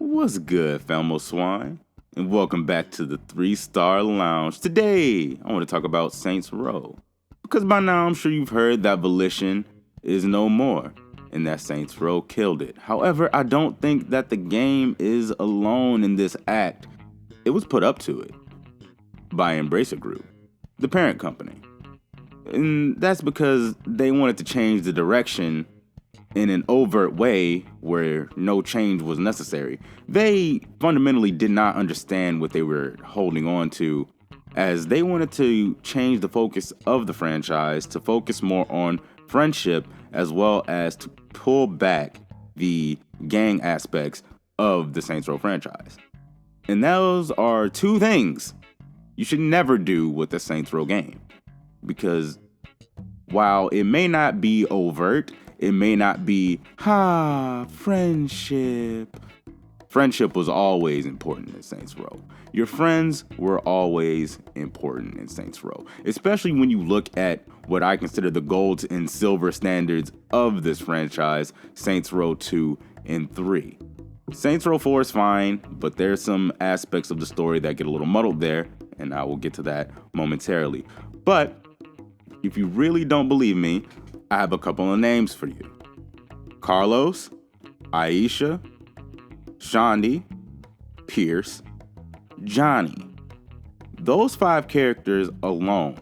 What's good, Felmo Swine? And welcome back to the 3-Star Lounge. Today, I want to talk about Saints Row. Because by now, I'm sure you've heard that Volition is no more, and that Saints Row killed it. However, I don't think that the game is alone in this act. It was put up to it by Embracer Group, the parent company. And that's because they wanted to change the direction in an overt way where no change was necessary. They fundamentally did not understand what they were holding on to, as they wanted to change the focus of the franchise to focus more on friendship, as well as to pull back the gang aspects of the Saints Row franchise. And those are two things you should never do with the Saints Row game. Because while it may not be overt, it may not be, friendship. Friendship was always important in Saints Row. Your friends were always important in Saints Row, especially when you look at what I consider the gold and silver standards of this franchise, Saints Row 2 and 3. Saints Row 4 is fine, but there's some aspects of the story that get a little muddled there, and I will get to that momentarily. But if you really don't believe me, I have a couple of names for you. Carlos, Aisha, Shaundi, Pierce, Johnny. Those 5 characters alone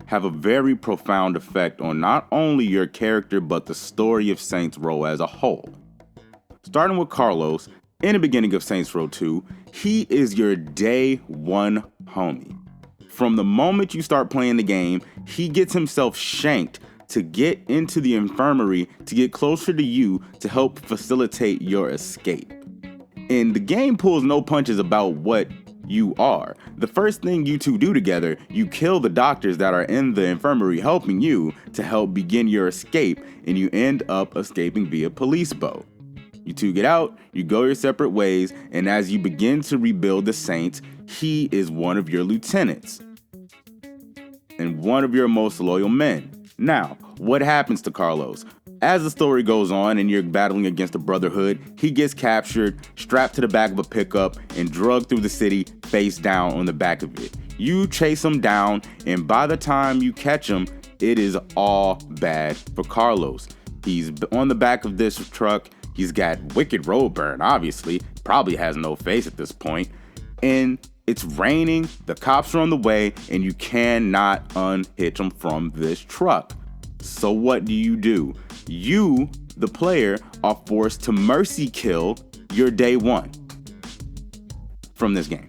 have a very profound effect on not only your character, but the story of Saints Row as a whole. Starting with Carlos, in the beginning of Saints Row 2, he is your day one homie. From the moment you start playing the game, he gets himself shanked to get into the infirmary to get closer to you to help facilitate your escape. And the game pulls no punches about what you are. The first thing you two do together, you kill the doctors that are in the infirmary helping you to help begin your escape, and you end up escaping via police boat. You two get out, you go your separate ways, and as you begin to rebuild the Saints, he is one of your lieutenants and one of your most loyal men. Now, what happens to Carlos? As the story goes on and you're battling against the Brotherhood, he gets captured, strapped to the back of a pickup, and drugged through the city face down on the back of it. You chase him down, and by the time you catch him, it is all bad for Carlos. He's on the back of this truck. He's got wicked road burn, obviously. Probably has no face at this point. And it's raining, the cops are on the way, and you cannot unhitch them from this truck. So what do? You, the player, are forced to mercy kill your day one from this game.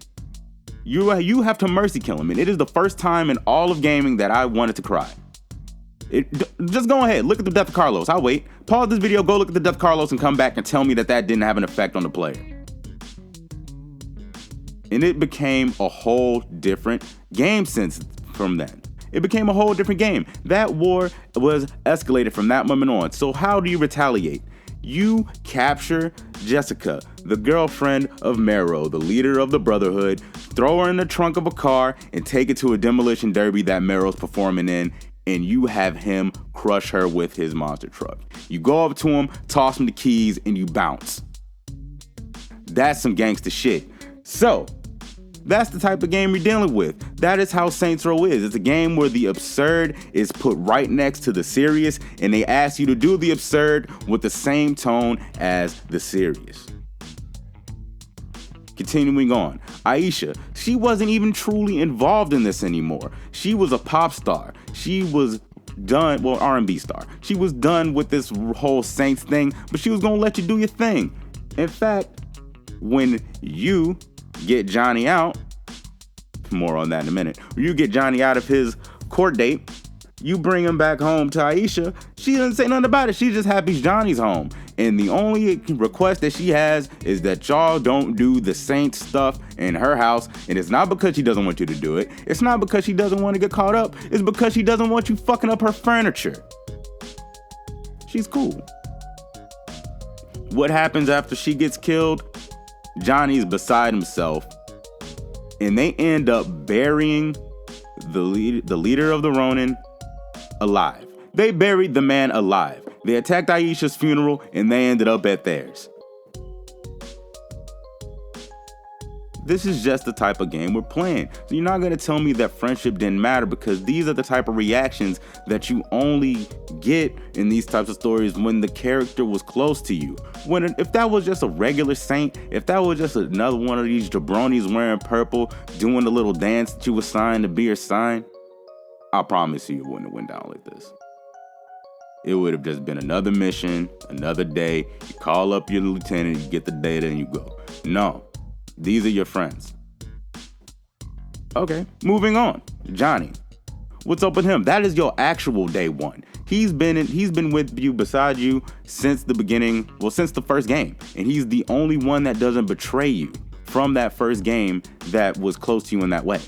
You have to mercy kill him, and it is the first time in all of gaming that I wanted to cry. Just go ahead, look at the death of Carlos. I'll wait. Pause this video, go look at the death of Carlos, and come back and tell me that didn't have an effect on the player. And it became a whole different game since from then. It became a whole different game. That war was escalated from that moment on. So how do you retaliate? You capture Jessica, the girlfriend of Mero, the leader of the Brotherhood, throw her in the trunk of a car and take it to a demolition derby that Mero's performing in, and you have him crush her with his monster truck. You go up to him, toss him the keys, and you bounce. That's some gangster shit. So, that's the type of game you're dealing with. That is how Saints Row is. It's a game where the absurd is put right next to the serious, and they ask you to do the absurd with the same tone as the serious. Continuing on, Aisha, she wasn't even truly involved in this anymore. She was a pop star. She was done, R&B star. She was done with this whole Saints thing, but she was gonna let you do your thing. In fact, when you get Johnny out, more on that in a minute. When you get Johnny out of his court date, you bring him back home to Aisha. She doesn't say nothing about it. She's just happy Johnny's home. And the only request that she has is that y'all don't do the Saints stuff in her house. And it's not because she doesn't want you to do it. It's not because she doesn't want to get caught up. It's because she doesn't want you fucking up her furniture. She's cool. What happens after she gets killed? Johnny's beside himself, and they end up burying the leader of the Ronin alive. They buried the man alive. They attacked Aisha's funeral, and they ended up at theirs. This is just the type of game we're playing. So you're not gonna tell me that friendship didn't matter, because these are the type of reactions that you only get in these types of stories when the character was close to you. If that was just a regular saint, if that was just another one of these jabronis wearing purple, doing the little dance that you assigned to be her sign, I promise you it wouldn't have went down like this. It would have just been another mission, another day. You call up your lieutenant, you get the data, and you go. No, these are your friends. Okay, moving on. Johnny. What's up with him? That is your actual day one. He's been with you, beside you, since the beginning, since the first game. And he's the only one that doesn't betray you from that first game that was close to you in that way.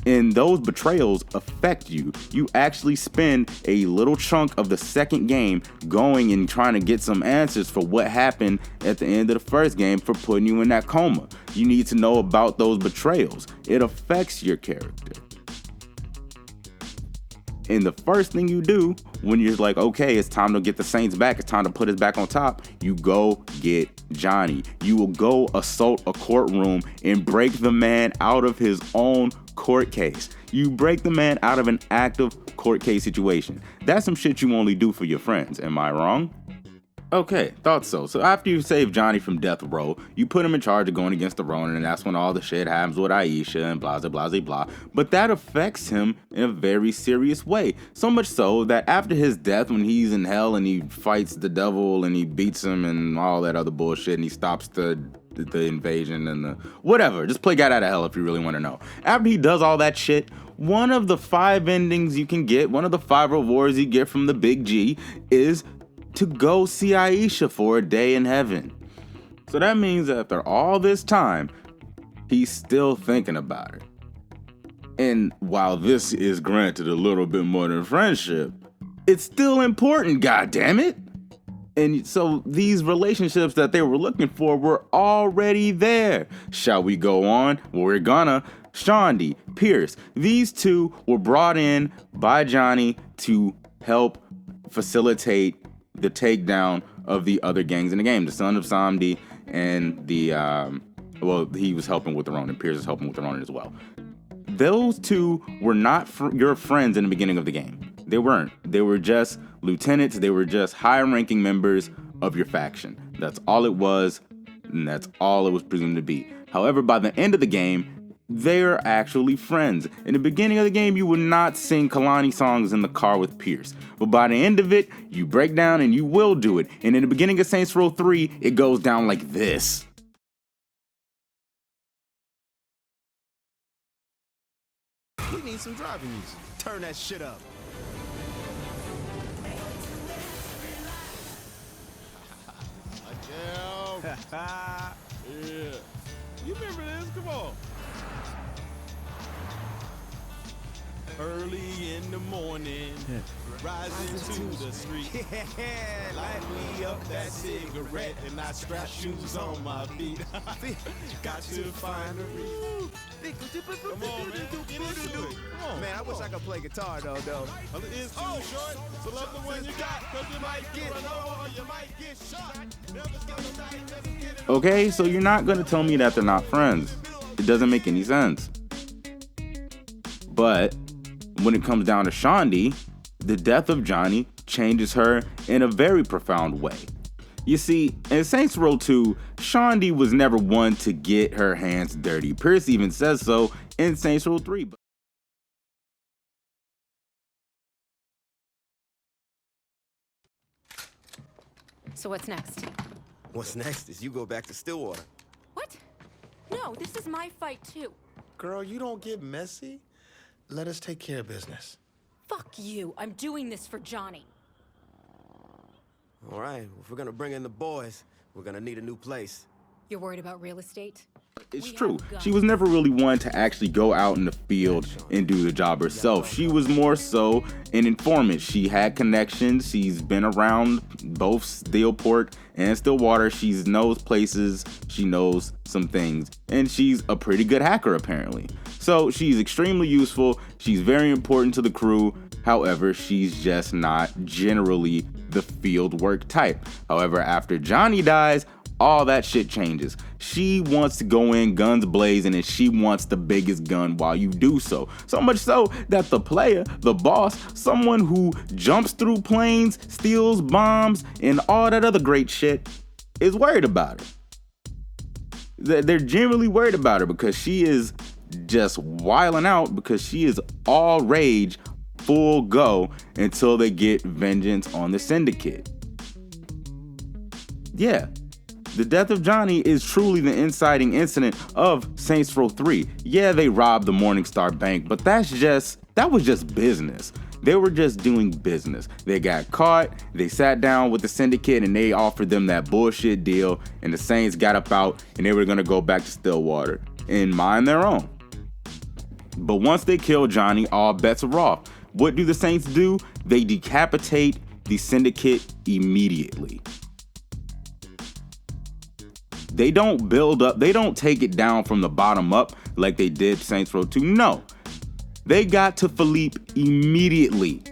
And those betrayals affect you. You actually spend a little chunk of the second game going and trying to get some answers for what happened at the end of the first game for putting you in that coma. You need to know about those betrayals. It affects your character. And the first thing you do when you're like, okay, it's time to get the Saints back, it's time to put us back on top, you go get Johnny. You will go assault a courtroom and break the man out of his own court case. You break the man out of an active court case situation. That's some shit you only do for your friends. Am I wrong? Okay, thought so. So after you save Johnny from death row, you put him in charge of going against the Ronin, and that's when all the shit happens with Aisha and blah, blah, blah, blah. But that affects him in a very serious way. So much so that after his death, when he's in hell and he fights the devil and he beats him and all that other bullshit, and he stops the invasion and the whatever. Just play God out of hell if you really want to know. After he does all that shit, one of the 5 endings you can get, one of the 5 rewards you get from the Big G is to go see Aisha for a day in heaven. So that means that after all this time, he's still thinking about her. And while this is granted a little bit more than friendship, it's still important, goddammit. And so these relationships that they were looking for were already there. Shall we go on? Well, we're gonna. Shaundi, Pierce, these two were brought in by Johnny to help facilitate the takedown of the other gangs in the game. The son of Samdi and the, he was helping with the Ronin. Pierce is helping with the Ronin as well. Those two were not your friends in the beginning of the game. They weren't. They were just lieutenants. They were just high-ranking members of your faction. That's all it was, and that's all it was presumed to be. However, by the end of the game, they're actually friends. In the beginning of the game, you would not sing Kalani songs in the car with Pierce. But by the end of it, you break down and you will do it. And in the beginning of Saints Row 3, it goes down like this. We need some driving music. Turn that shit up. Yeah. You remember this? Come on. Early in the morning, rising to the street. Light me up that cigarette and I strap shoes on my feet. Got to find a reason. Come on, man. Get into it. Come on. Man, I wish I could play guitar, though. It's too short, so love the one you got, because you might get run over or you might get shot. Okay, so you're not going to tell me that they're not friends. It doesn't make any sense. But when it comes down to Shaundi, the death of Johnny changes her in a very profound way. You see, in Saints Row 2, Shaundi was never one to get her hands dirty. Pierce even says so in Saints Row 3. So what's next? What's next is you go back to Stillwater. What? No, this is my fight too. Girl, you don't get messy. Let us take care of business. Fuck you. I'm doing this for Johnny. All right, if we're gonna bring in the boys, we're gonna need a new place. You're worried about real estate? It's true. She was never really one to actually go out in the field and do the job herself. She was more so an informant. She had connections. She's been around both Steelport and Stillwater. She knows places. She knows some things. And she's a pretty good hacker, apparently. So she's extremely useful. She's very important to the crew. However, she's just not generally the field work type. However, after Johnny dies, all that shit changes. She wants to go in guns blazing, and she wants the biggest gun while you do so. So much so that the player, the boss, someone who jumps through planes, steals bombs, and all that other great shit, is worried about her. They're genuinely worried about her because she is just wilding out, because she is all rage, full go, until they get vengeance on the syndicate. Yeah, the death of Johnny is truly the inciting incident of Saints Row 3. Yeah, they robbed the Morningstar Bank, but that was just business. They were just doing business. They got caught, they sat down with the syndicate, and they offered them that bullshit deal, and the Saints got up out, and they were gonna go back to Stillwater and mind their own. But once they kill Johnny, all bets are off. What do the Saints do? They decapitate the syndicate immediately. They don't build up, they don't take it down from the bottom up like they did Saints Row 2. No. They got to Philippe immediately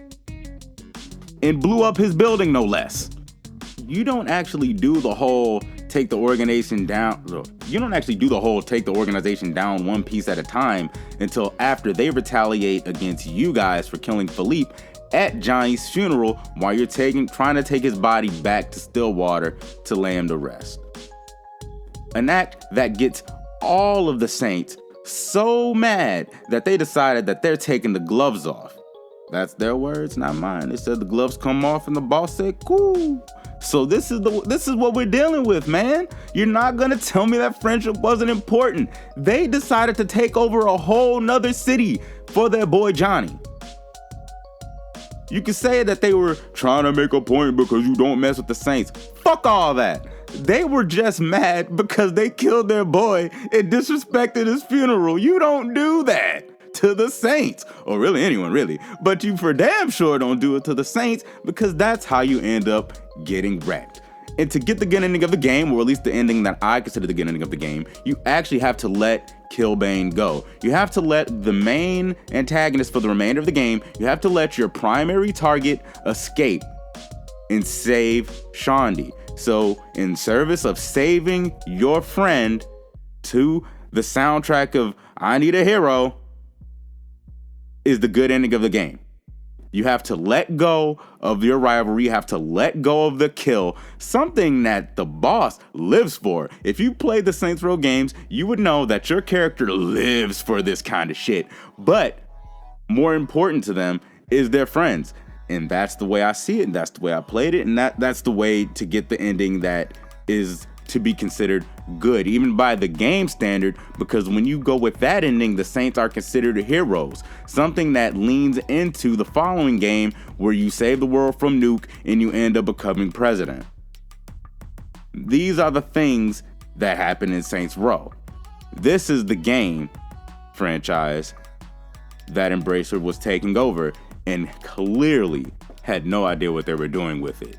and blew up his building, no less. You don't actually do the whole take the organization down. You don't actually do the whole take the organization down one piece at a time until after they retaliate against you guys for killing Philippe at Johnny's funeral while you're trying to take his body back to Stillwater to lay him to rest. An act that gets all of the Saints so mad that they decided that they're taking the gloves off. That's their words, not mine. They said the gloves come off and the boss said, cool. So this is what we're dealing with, man. You're not gonna tell me that friendship wasn't important. They decided to take over a whole nother city for their boy Johnny. You could say that they were trying to make a point because you don't mess with the Saints. Fuck all that. They were just mad because they killed their boy and disrespected his funeral. You don't do that to the Saints, or really anyone, really. But you for damn sure don't do it to the Saints, because that's how you end up getting wrecked. And to get the good ending of the game, or at least the ending that I consider the good ending of the game, you actually have to let Killbane go. You have to let the main antagonist for the remainder of the game, you have to let your primary target escape and save Shaundi. So in service of saving your friend to the soundtrack of I Need a Hero is the good ending of the game. You have to let go of your rivalry. You have to let go of the kill, something that the boss lives for. If you play the Saints Row games, you would know that your character lives for this kind of shit. But more important to them is their friends. And that's the way I see it, and that's the way I played it, and that's the way to get the ending that is to be considered good, even by the game standard, because when you go with that ending, the Saints are considered heroes, something that leans into the following game where you save the world from nuke and you end up becoming president. These are the things that happen in Saints Row. This is the game franchise that Embracer was taking over and clearly had no idea what they were doing with it.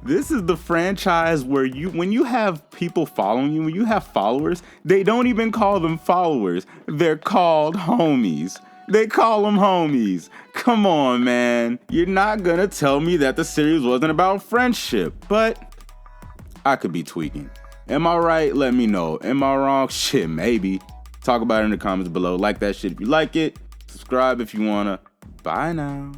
This is the franchise where when you have people following you, when you have followers, they don't even call them followers. They're called homies. They call them homies. Come on, man. You're not gonna tell me that the series wasn't about friendship, but I could be tweaking. Am I right? Let me know. Am I wrong? Shit, maybe. Talk about it in the comments below. Like that shit if you like it. Subscribe if you wanna. Bye now.